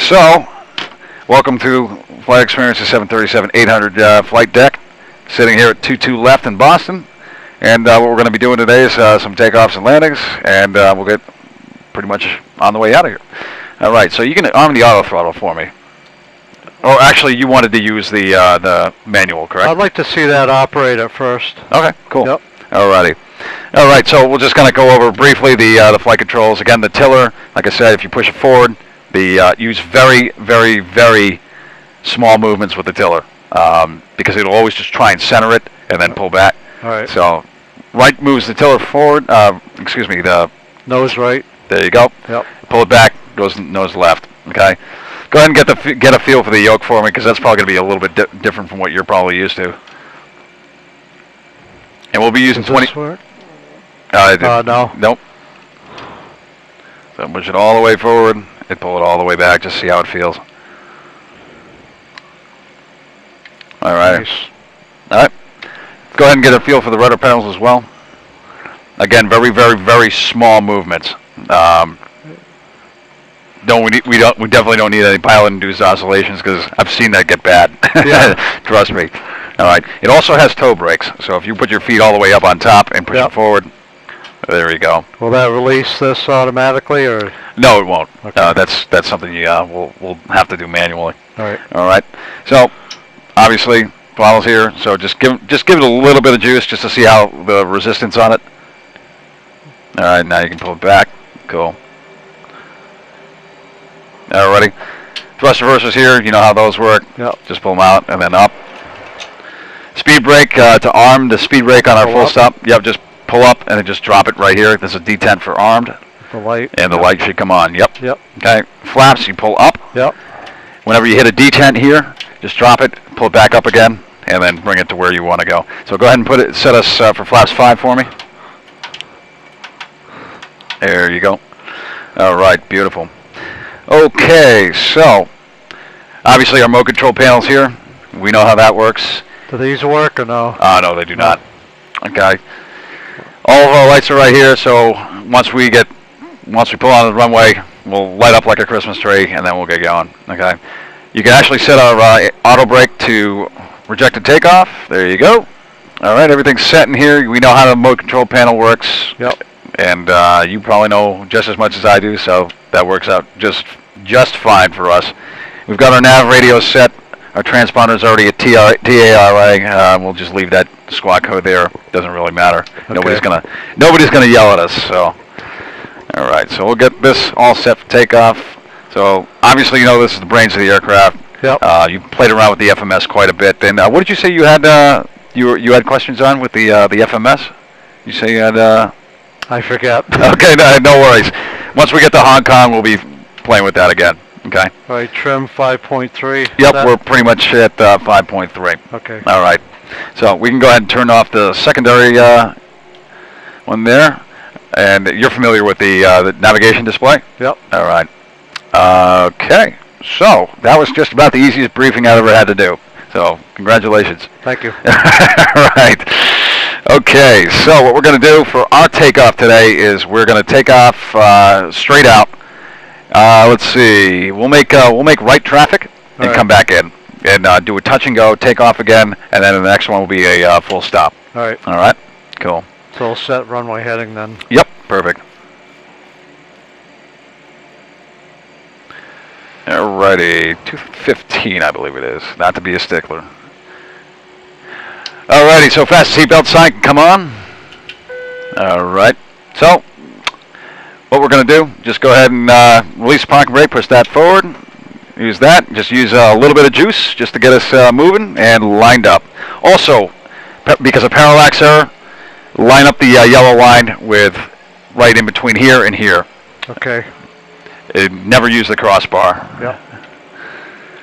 So, welcome to Flight Experience's 737-800 flight deck. Sitting here at 22 left in Boston. And what we're going to be doing today is some takeoffs and landings, and we'll get pretty much on the way out of here. All right, so you can arm the auto throttle for me. Or actually, you wanted to use the manual, correct? I'd like to see that operate at first. Okay, cool. Yep. Alrighty. All right, so we're just going to go over briefly the flight controls. Again, the tiller, like I said, if you push it forward, use very, very, very small movements with the tiller because it'll always just try and center it and then pull back. All right. So right moves the tiller forward. Excuse me, the nose right. There you go. Yep. Pull it back, goes nose left. Okay. Go ahead and get a feel for the yoke for me because that's probably going to be a little bit different from what you're probably used to. And we'll be using 20. Does this work? No. Nope. So push it all the way forward and pull it all the way back. Just see how it feels. All right. Nice. All right. Go ahead and get a feel for the rudder pedals as well. Again, very, very, very small movements. We definitely don't need any pilot-induced oscillations because I've seen that get bad. Yeah. Trust me. All right. It also has toe brakes, so if you put your feet all the way up on top and push it forward, there you go. Will that release this automatically, or? No, it won't. Okay. That's something we'll have to do manually. All right. All right. So obviously throttle's here, so just give it a little bit of juice just to see how the resistance on it. All right. Now you can pull it back. Cool. Alrighty. Thrust reversers here. You know how those work. Yep. Just pull them out and then up. Speed brake to arm the speed brake on our full stop. Yep. Just pull up and then just drop it right here. There's a detent for armed. The light. And the light should come on. Yep. Yep. Okay. Flaps, you pull up. Yep. Whenever you hit a detent here, just drop it, pull it back up again, and then bring it to where you want to go. So go ahead and set us for flaps 5 for me. There you go. All right. Beautiful. Okay. So obviously our mode control panels here. We know how that works. Do these work or no? No, they do not. Okay. All of our lights are right here, so once we pull on the runway, we'll light up like a Christmas tree, and then we'll get going. Okay. You can actually set our auto brake to rejected takeoff. There you go. All right, everything's set in here. We know how the mode control panel works. Yep. And you probably know just as much as I do, so that works out just fine for us. We've got our nav radio set. Our transponder's already at TARA. We'll just leave that squawk code there. Doesn't really matter. Okay. Nobody's gonna yell at us. So, all right. So we'll get this all set for takeoff. So obviously, you know this is the brains of the aircraft. Yep. You played around with the FMS quite a bit. And what did you say you had? You had questions on with the FMS? You say you had? I forget. Okay. No worries. Once we get to Hong Kong, we'll be playing with that again. Okay. All right, trim 5.3. Yep, we're pretty much at 5.3. Okay. All right. So we can go ahead and turn off the secondary one there. And you're familiar with the navigation display? Yep. All right. Okay. So that was just about the easiest briefing I ever had to do. So congratulations. Thank you. All right. Okay. So what we're going to do for our takeoff today is we're going to take off straight out. Let's see. We'll make right traffic and come back in and do a touch and go, take off again, and then the next one will be a full stop. All right. All right. Cool. So we'll set runway heading then. Yep. Perfect. Alrighty. 215, I believe it is. Not to be a stickler. Alrighty. So fast seatbelt sign. Come on. All right. So what we're going to do, just go ahead and release the parking brake, push that forward, use that, just use a little bit of juice just to get us moving and lined up. Also, because of parallax error, line up the yellow line with right in between here and here. Okay. Never use the crossbar. Yep.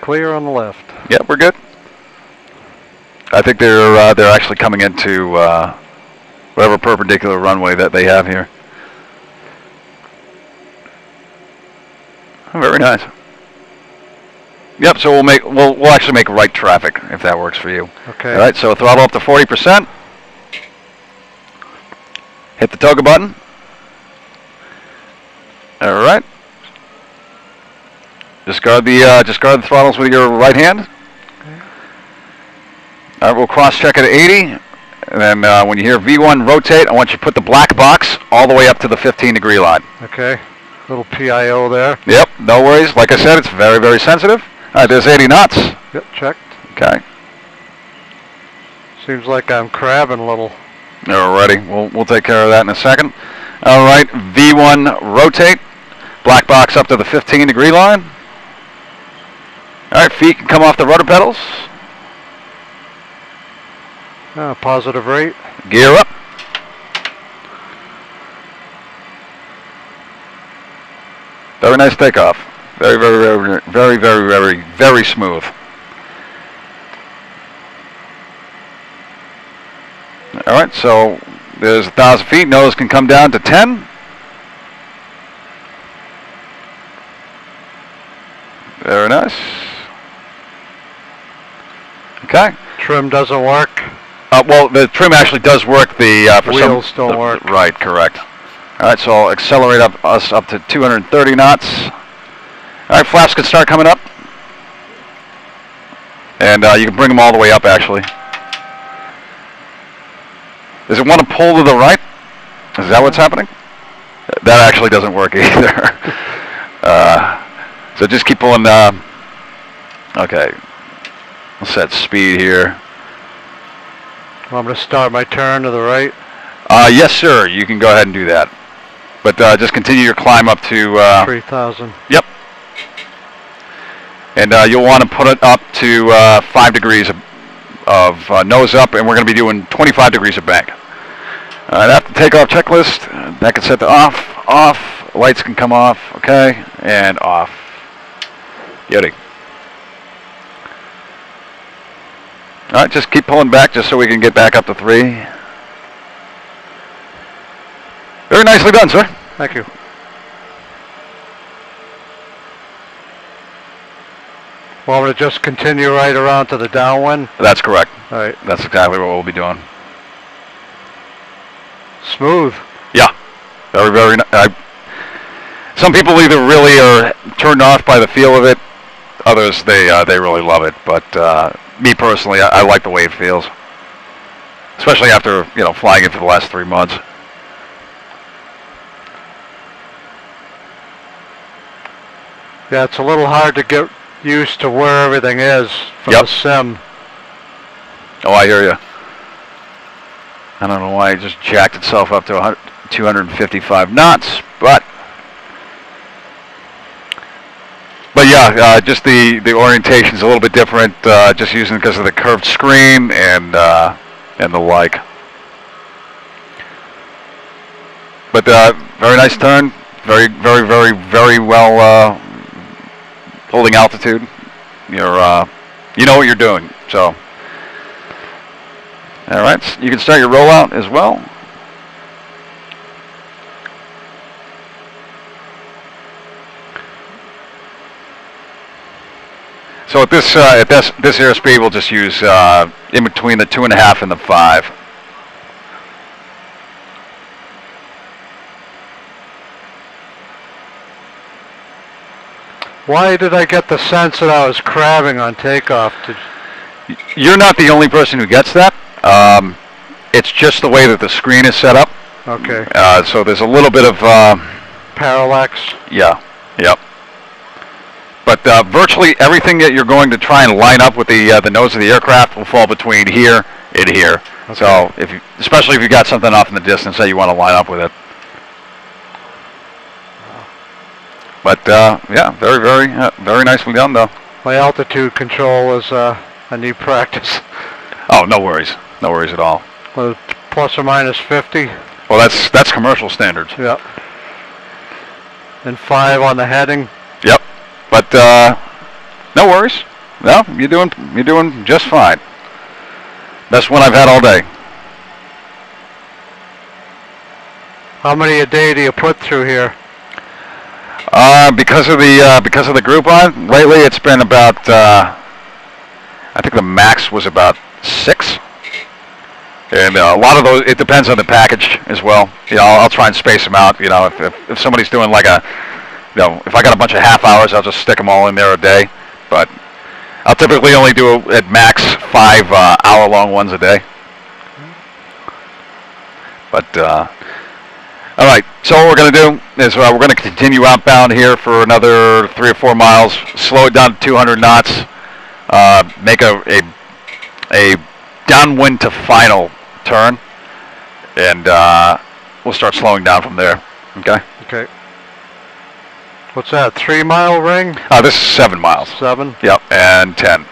Clear on the left. Yep, we're good. I think they're actually coming into whatever perpendicular runway that they have here. Very nice. Yep. So we'll actually make right traffic if that works for you. Okay. All right. So throttle up to 40%. Hit the toga button. All right. Just guard the throttles with your right hand. All right, we'll cross-check at 80. And then when you hear V1 rotate, I want you to put the black box all the way up to the 15-degree line. Okay. Little PIO there. Yep, no worries. Like I said, it's very, very sensitive. All right, there's 80 knots. Yep, checked. Okay. Seems like I'm crabbing a little. Alrighty, we'll take care of that in a second. All right, V1 rotate. Black box up to the 15-degree line. All right, feet can come off the rudder pedals. Positive rate. Gear up. Very nice takeoff. Very, very, very, very, very, very, very smooth. All right, so there's 1,000 feet. Nose can come down to 10. Very nice. Okay. Trim doesn't work. Well, the trim actually does work. The for wheels don't work. Right, correct. All right, so I'll accelerate us up to 230 knots. All right, flaps can start coming up, and you can bring them all the way up. Actually, does it want to pull to the right? Is that what's happening? That actually doesn't work either. So just keep pulling. Okay, let's set speed here. Well, I'm going to start my turn to the right. Yes, sir. You can go ahead and do that. But just continue your climb up to 3,000. Yep. And you'll want to put it up to 5 degrees of nose up, and we're going to be doing 25 degrees of bank. After takeoff checklist, that can set to off. Lights can come off. Okay, and off. Yeti. All right, just keep pulling back just so we can get back up to 3. Very nicely done, sir. Thank you. Well, I'm going to just continue right around to the downwind. That's correct. All right. That's exactly what we'll be doing. Smooth. Yeah. Very, very nice. Some people either really are turned off by the feel of it. Others, they really love it. But me personally, I like the way it feels. Especially after, flying it for the last 3 months. Yeah, it's a little hard to get used to where everything is from the sim. Oh, I hear you. I don't know why it just jacked itself up to 255 knots, but yeah, just the orientation's a little bit different, just using because of the curved screen and the like. But very nice turn, very, very, very, very well holding altitude. You're you know what you're doing, so. All right, so you can start your rollout as well. So at this airspeed, we'll just use in between the 2.5 and the 5. Why did I get the sense that I was crabbing on takeoff? You're not the only person who gets that. It's just the way that the screen is set up. Okay. So there's a little bit of parallax. Yeah. Yep. But virtually everything that you're going to try and line up with the nose of the aircraft will fall between here and here. Okay. So especially if you got something off in the distance that you want to line up with it. But yeah, very, very, very nicely done, though. My altitude control is I need practice. Oh, no worries, no worries at all. Well, plus or minus 50. Well, that's commercial standards. Yep. And 5 on the heading. Yep. But no worries. No, you're doing just fine. Best one I've had all day. How many a day do you put through here? Because of the Groupon, lately it's been about I think the max was about 6. And a lot of those, it depends on the package as well. I'll try and space them out. If somebody's doing like a you know, if I got a bunch of half hours, I'll just stick them all in there a day. But I'll typically only do at max 5 hour-long ones a day. But all right, so what we're going to do is we're going to continue outbound here for another 3 or 4 miles. Slow it down to 200 knots. Make a downwind to final turn, and we'll start slowing down from there. Okay. Okay. What's that? 3 mile ring? This is 7 miles. 7? Yep, and 10.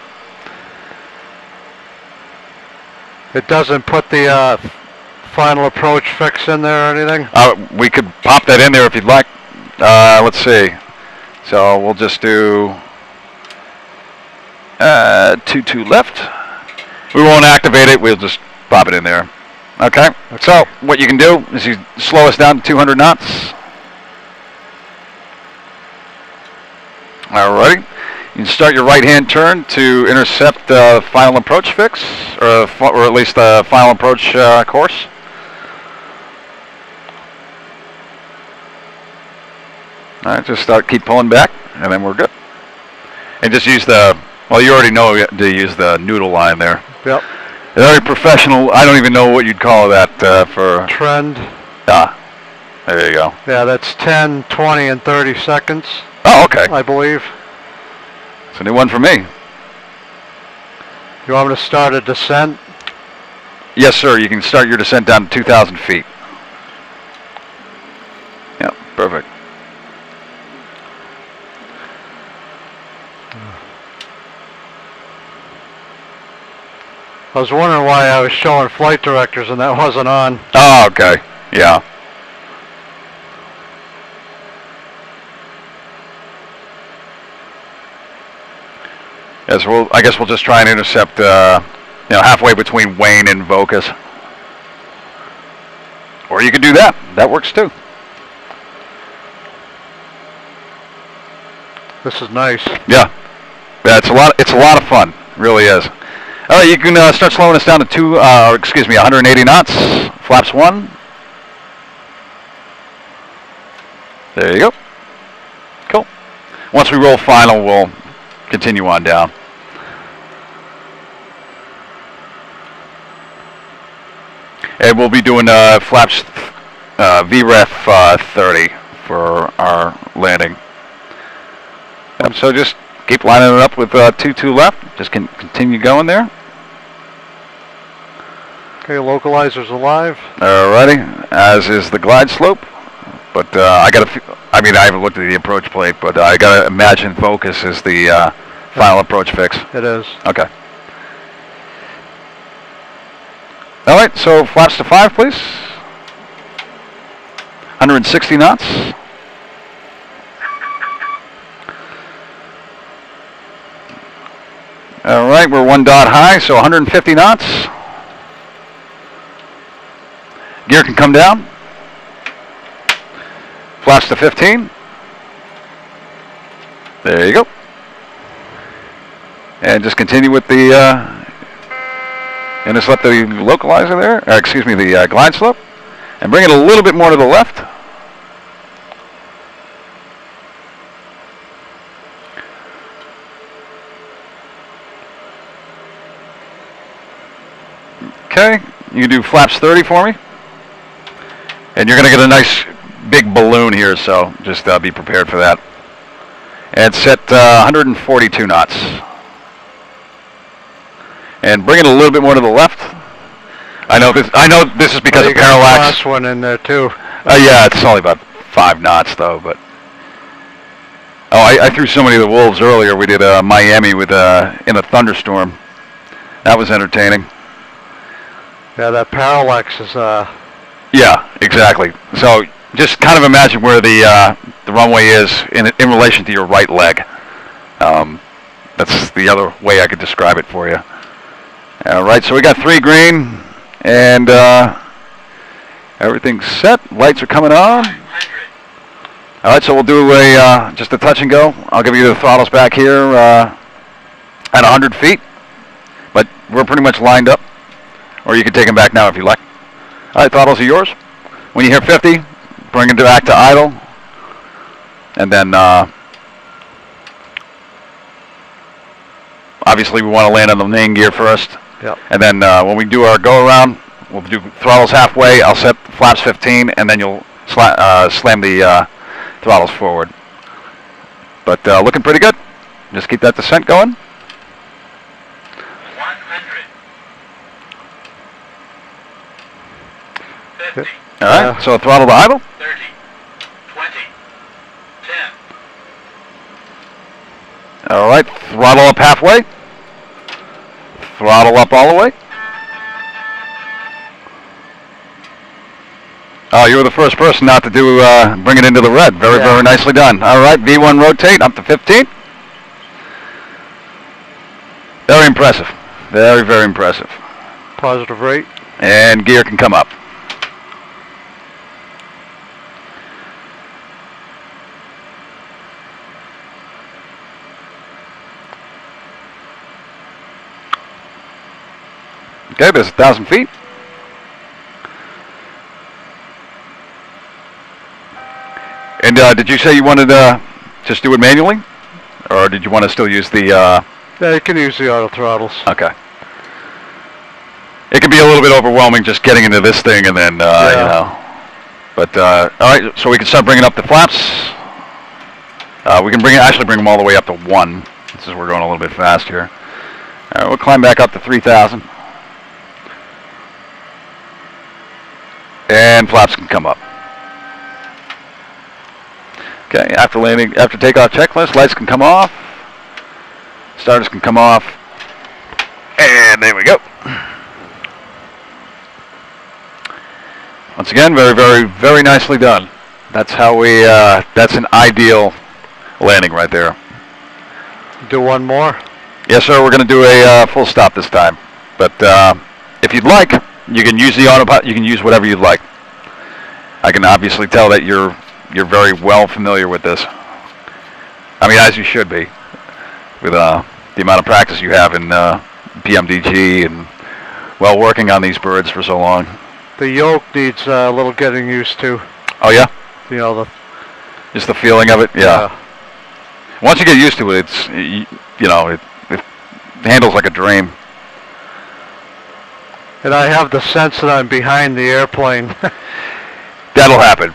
It doesn't put the final approach fix in there or anything? We could pop that in there if you'd like. Let's see. So we'll just do 2 left. We won't activate it. We'll just pop it in there. Okay. So what you can do is you slow us down to 200 knots. Alrighty. You can start your right-hand turn to intercept the final approach fix, or at least the final approach course. All right, just keep pulling back, and then we're good. And just use the, well, you already know to use the noodle line there. Yep. Very professional. I don't even know what you'd call that for. Trend. Ah, there you go. Yeah, that's 10, 20, and 30 seconds. Oh, okay. I believe. It's a new one for me. You want me to start a descent? Yes, sir. You can start your descent down to 2,000 feet. Yep, perfect. I was wondering why I was showing flight directors and that wasn't on. Oh, okay. Yeah. Yes, well, I guess we'll just try and intercept, you know, halfway between Wayne and Vocus. Or you could do that. That works too. This is nice. Yeah. Yeah, it's a lot of fun. It really is. All right, you can start slowing us down to 180 knots. Flaps 1. There you go. Cool. Once we roll final, we'll continue on down. And we'll be doing flaps VREF 30 for our landing. So just keep lining it up with 2 left. Just continue going there. Okay, localizer's alive. Alrighty, as is the glide slope. But I haven't looked at the approach plate, but I gotta imagine Vocus is the final approach fix. It is. Okay. All right, so flaps to 5, please. 160 knots. All right, we're 1 dot high, so 150 knots. Gear can come down. Flaps to 15. There you go. And just continue with the intercept the localizer there, or excuse me, the glide slope, and bring it a little bit more to the left. Okay, you can do flaps 30 for me. And you're going to get a nice big balloon here, so just be prepared for that. And set 142 knots. And bring it a little bit more to the left. I know this is because of parallax. Last one in there too. Yeah, it's only about 5 knots though, but. Oh, I threw so many of the wolves earlier. We did Miami with in a thunderstorm. That was entertaining. Yeah, that parallax is. Yeah, exactly. So just kind of imagine where the runway is in relation to your right leg. That's the other way I could describe it for you. All right, so we got 3 green, and everything's set. Lights are coming on. All right, so we'll do just a touch and go. I'll give you the throttles back here at 100 feet, but we're pretty much lined up. Or you can take them back now if you like. All right, throttles are yours. When you hear 50, bring it back to idle. and then obviously we want to land on the main gear first. Yep. And then when we do our go around, we'll do throttles halfway. I'll set flaps 15, and then you'll slam the throttles forward. But looking pretty good. Just keep that descent going. 100. 50. All right. So throttle to idle. 30. 20. 10. All right. Throttle up halfway. Throttle up all the way. Oh, you were the first person not to do bring it into the red. Very, very nicely done. All right, V1 rotate up to 15. Very impressive. Very, very impressive. Positive rate. And gear can come up. Okay, there's 1,000 feet. And did you say you wanted to just do it manually? Or did you want to still use the... Yeah, you can use the auto throttles. Okay. It can be a little bit overwhelming just getting into this thing and then, you know. But, all right, so we can start bringing up the flaps. We can actually bring them all the way up to 1. This is we're going a little bit fast here. All right, we'll climb back up to 3,000. And flaps can come up. Okay, after landing, after takeoff checklist, lights can come off. Starters can come off. And there we go. Once again, very, very, very nicely done. That's how we, that's an ideal landing right there. Do one more? Yes, sir, we're going to do a full stop this time. But if you'd like, you can use the autopilot, you can use whatever you'd like. I can obviously tell that you're very well familiar with this. I mean, as you should be, with the amount of practice you have in PMDG and well working on these birds for so long. The yoke needs a little getting used to. Oh yeah? You know, Just the feeling of it? Yeah. Once you get used to it, it's, you know, it handles like a dream. And I have the sense that I'm behind the airplane. That'll happen.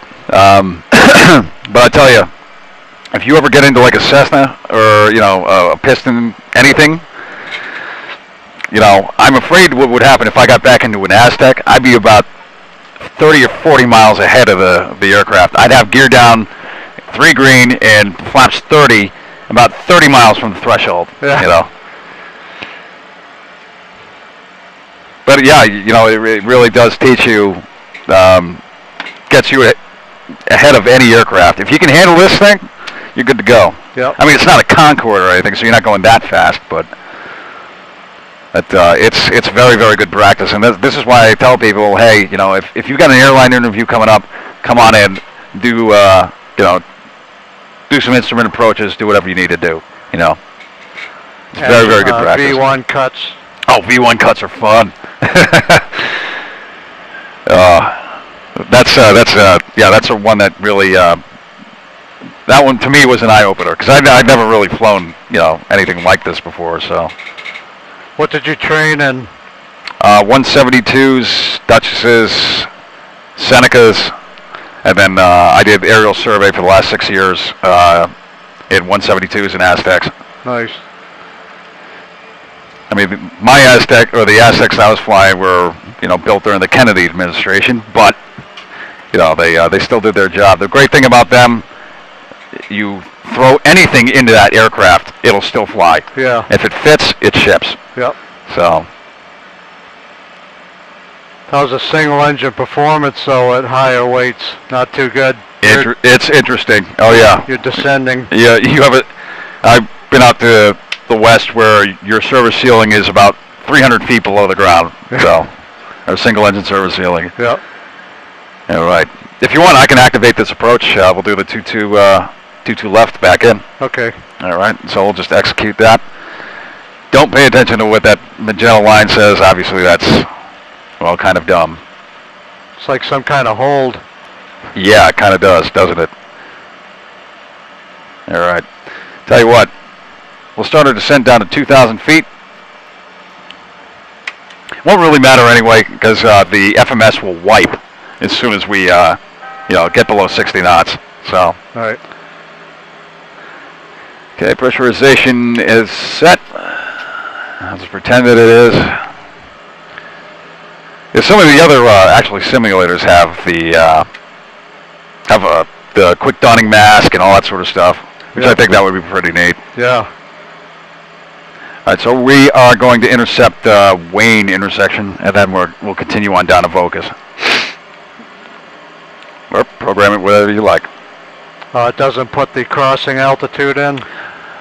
But I tell you, if you ever get into like a Cessna or, you know, a Piston, anything, you know, I'm afraid what would happen if I got back into an Aztec, I'd be about 30 or 40 miles ahead of the aircraft. I'd have gear down 3 green and flaps 30, about 30 miles from the threshold, you know. But yeah, you know, it really does teach you, gets you ahead of any aircraft. If you can handle this thing, you're good to go. Yep. I mean, it's not a Concorde or anything, so you're not going that fast, but it's very, very good practice. And this is why I tell people, hey, you know, if you've got an airline interview coming up, come on in, do you know, do some instrument approaches, do whatever you need to do. You know, it's very, very good practice. V1 cuts. Oh, V1 cuts are fun. That's a one that really, that one to me was an eye opener because I'd never really flown, you know, anything like this before. So, what did you train in? 172s, Duchesses, Senecas, and then I did aerial survey for the last 6 years in 172s and Aztecs. Nice. I mean, my Aztec, or the Aztecs I was flying were, you know, built during the Kennedy administration, but, you know, they still did their job. The great thing about them, you throw anything into that aircraft, it'll still fly. Yeah. If it fits, it ships. Yep. So. How's a single engine performance, though, at higher weights? Not too good. It's interesting. Oh, yeah. You're descending. Yeah, you have it. I've been out to the west where your service ceiling is about 300 feet below the ground. So, our single engine service ceiling. Yep. All right. If you want, I can activate this approach. We'll do the 2-2 left back in. Okay. All right. So we'll just execute that. Don't pay attention to what that magenta line says. Obviously, that's, well, kind of dumb. It's like some kind of hold. Yeah, it kind of does, doesn't it? All right. Tell you what, we'll start our descent down to 2,000 feet. Won't really matter anyway, because the FMS will wipe as soon as we, get below 60 knots. So. All right. Okay, pressurization is set. I'll just pretend that it is. Yeah, some of the other actually simulators have the quick donning mask and all that sort of stuff, which I think that would be pretty neat. Yeah. All right, so we are going to intercept Wayne intersection, and then we'll continue on down to Vocus. Or program it whatever you like. It doesn't put the crossing altitude in?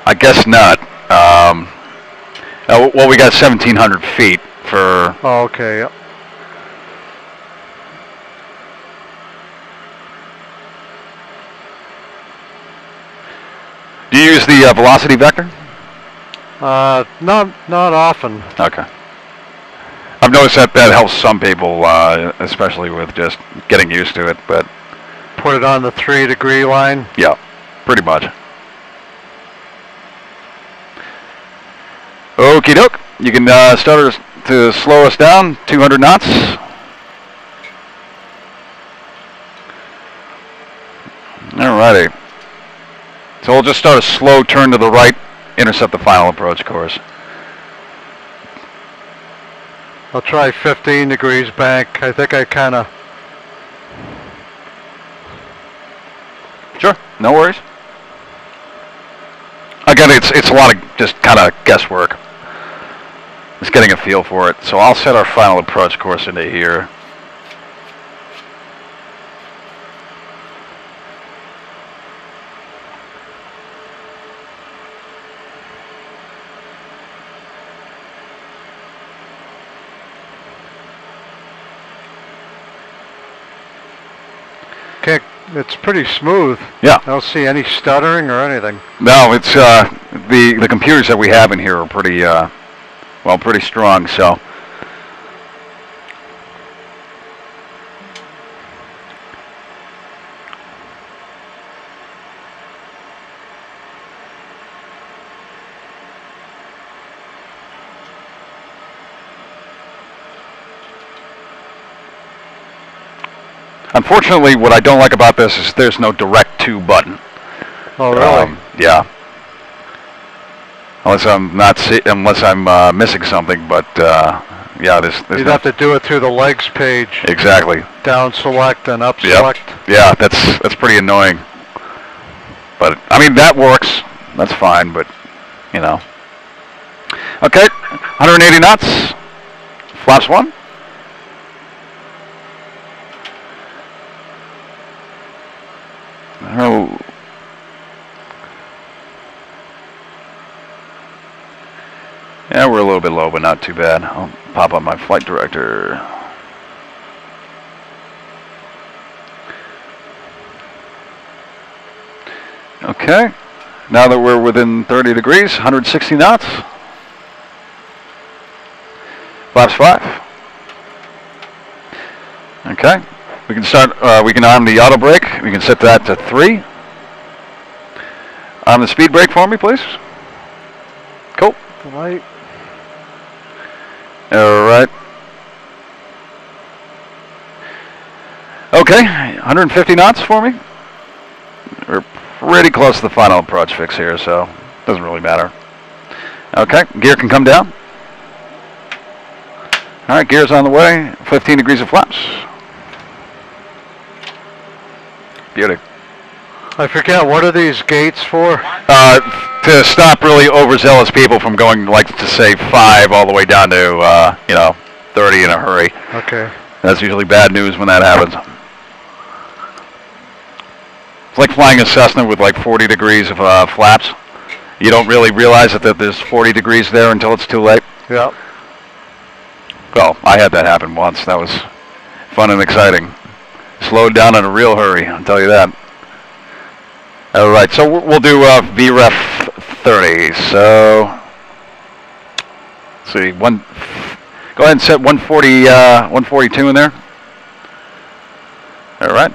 I guess not. Well, we got 1,700 feet for... Oh, okay, yep. Do you use the velocity vector? Not often. Okay. I've noticed that helps some people, especially with just getting used to it, but... Put it on the 3-degree line? Yeah, pretty much. Okie doke. You can start to slow us down, 200 knots. Alrighty. So we'll just start a slow turn to the right, intercept the final approach course. I'll try 15 degrees bank. I think I kind of... Sure, no worries. Again, it's a lot of just kind of guesswork. Just getting a feel for it. So I'll set our final approach course into here. It's pretty smooth. Yeah. I don't see any stuttering or anything. No, it's the computers that we have in here are pretty pretty strong. So. Unfortunately, what I don't like about this is there's no direct to button. Oh, really? Yeah. Unless I'm missing something, but yeah, there's You'd have to do it through the legs page. Exactly. Down select and up select. Yeah, that's pretty annoying. But I mean that works. That's fine, but you know. Okay, 180 knots. Flaps 1. Oh. Yeah, we're a little bit low, but not too bad. I'll pop on my flight director. Okay. Now that we're within 30 degrees, 160 knots. Flaps 5. Okay. We can start, we can arm the auto brake. We can set that to 3. Arm the speed brake for me, please. Cool. Right. Alright. Okay, 150 knots for me. We're pretty close to the final approach fix here, so it doesn't really matter. Okay, gear can come down. Alright, gear's on the way. 15 degrees of flaps. Beauty. I forget, what are these gates for? To stop really overzealous people from going, like, to say 5 all the way down to, 30 in a hurry. Okay. That's usually bad news when that happens. It's like flying a Cessna with like 40 degrees of flaps. You don't really realize that there's 40 degrees there until it's too late. Yeah. Well, I had that happen once. That was fun and exciting. Slowed down in a real hurry, I'll tell you that. All right, so we'll do VREF 30. So, let's see, go ahead and set 140, 142 in there. All right,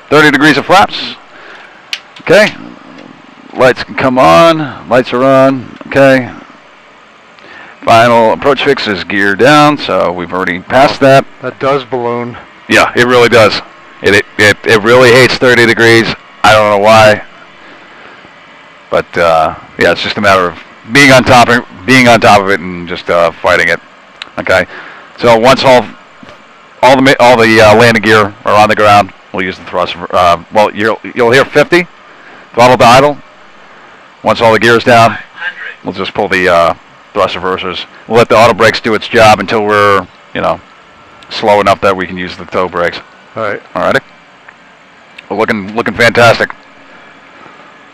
30 degrees of flaps. Okay, lights can come on. Lights are on. Okay. Final approach fix is gear down, so we've already passed that. That does balloon. Yeah, it really does. It really hates 30 degrees. I don't know why. But yeah, it's just a matter of being on top of it and just fighting it. Okay. So once all the landing gear are on the ground, we'll use the thruster. Well, you'll hear 50 throttle to idle. Once all the gear's down, we'll just pull the thrust reversers. We'll let the auto brakes do its job until we're, slow enough that we can use the toe brakes. All right. Alrighty. Well, looking fantastic.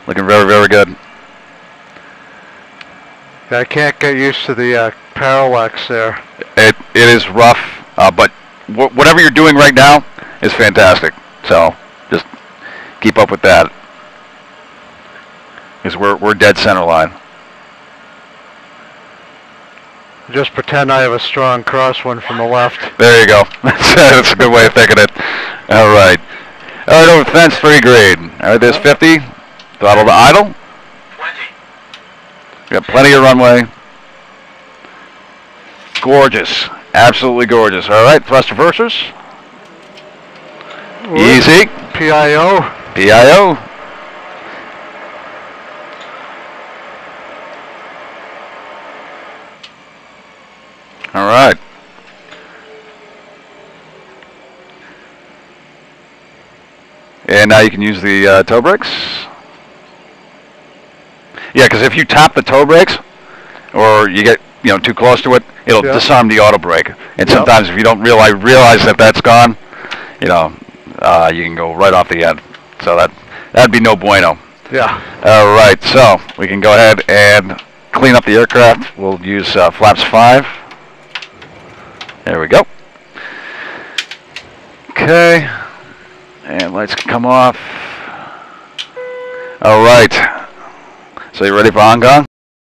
Looking very, very good. Yeah, I can't get used to the parallax there. It is rough, but whatever you're doing right now is fantastic. So just keep up with that, because we're dead center line. Just pretend I have a strong crosswind from the left. There you go. That's a good way of thinking it. All right. All right, over fence 3 grade. All right, there's 50. Throttle to idle. 20. We got plenty of runway. Gorgeous. Absolutely gorgeous. All right, thrust reversers. Easy. PIO. PIO. All right. And now you can use the toe brakes. Yeah, because if you tap the toe brakes, or you get too close to it, it'll disarm the auto brake. And sometimes if you don't realize that that's gone, you can go right off the end. So that'd be no bueno. Yeah. All right, so we can go ahead and clean up the aircraft. We'll use flaps 5. There we go. Okay. And lights can come off. All right. So you ready for on gong?